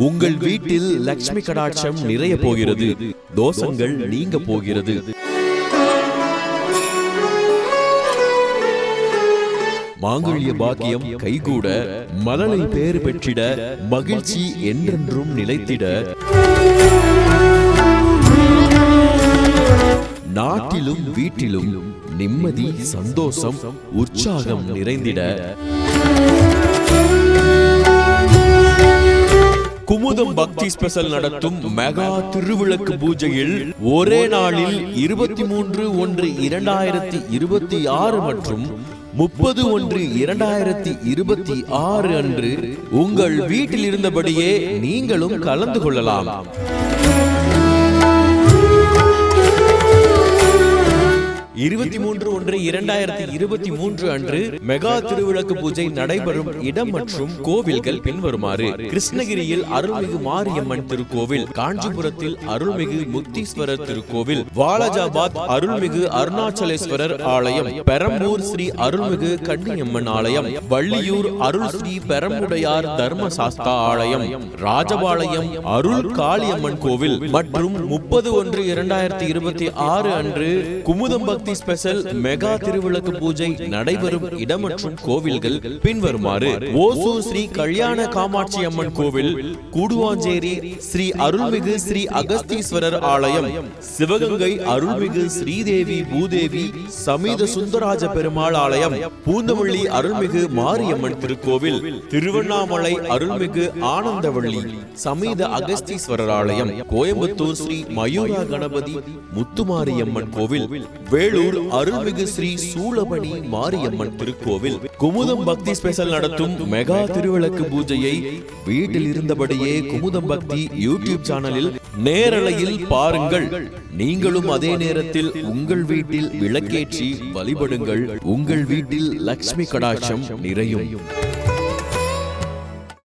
உங்கள் வீட்டில் லட்சுமி கடாட்சம் நிறைய போகிறது, தோஷங்கள் நீங்க போகிறது. மாங்கல்ய பாக்கியம் கைகூட, மலலை பேறு பெற்றிட, மகிழ்ச்சி என்றென்றும் நிலைத்திட, நாட்டிலும் வீட்டிலும் நிம்மதி, சந்தோஷம், உற்சாகம் நிறைந்திட குமுதம் பக்தி ஸ்பெஷல் நடத்தும் மெகா திருவிளக்கு பூஜையில் ஒரே நாளில் 23/1/2026 மற்றும் 30/1/2026 அன்று உங்கள் வீட்டில் இருந்தபடியே நீங்களும் கலந்து கொள்ளலாம். 23/1/2023 அன்று மெகா திருவிளக்கு பூஜை நடைபெறும் இடம் மற்றும் கோவில்கள் பின்வருமாறு: கிருஷ்ணகிரியில் அருள்மிகு மாரியம்மன் திருக்கோவில், காஞ்சிபுரத்தில் அருள்மிகு முக்தீஸ்வரர் திருக்கோவில், வாலாஜாபாத் அருள்மிகு அருணாச்சலேஸ்வரர் ஆலயம், பெரம்பூர் ஸ்ரீ அருள்மிகு கன்னியம்மன் ஆலயம், வள்ளியூர் அருள் ஸ்ரீ பெரம்புடையார் தர்மசாஸ்தா ஆலயம், ராஜபாளையம் அருள் காளியம்மன் கோவில் மற்றும் 30/1/2026 அன்று குமுதம் பக்தி ஸ்பெஷல் மெகா திருவிளக்கு பூஜை நடைபெறும் இடம் மற்றும் கோவில்கள் பின்வருமாறு: ஓசூர் ஸ்ரீ கல்யாண காமாட்சி அம்மன் கோவில், கூடுவாஞ்சேரி ஸ்ரீ அருள்மிகு ஸ்ரீ அகஸ்தீஸ்வரர் ஆலயம், சிவகங்கை அருள்மிகு ஸ்ரீதேவி பூதேவி சமீத சுந்தராஜ பெருமாள் ஆலயம், பூந்தமல்லி அருள்மிகு மாரியம்மன் திருக்கோவில், திருவண்ணாமலை அருள்மிகு ஆனந்தவள்ளி சமீத அகஸ்தீஸ்வரர் ஆலயம், கோயம்புத்தூர் ஸ்ரீ மயூரா கணபதி முத்துமாரியம்மன் கோவில், வேலூர் அருள்மிகு ஸ்ரீ சூலபணி மாரியம்மன் திருக்கோவில். குமுதம் பக்தி ஸ்பெஷல் நடத்தும் மெகா திருவிளக்கு பூஜையை வீட்டில் இருந்தபடியே குமுதம் பக்தி யூடியூப் சேனலில் நேரலையில் பாருங்கள். நீங்களும் அதே நேரத்தில் உங்கள் வீட்டில் விளக்கேற்றி வழிபடுங்கள். உங்கள் வீட்டில் லட்சுமி கடாட்சம் நிறையும்.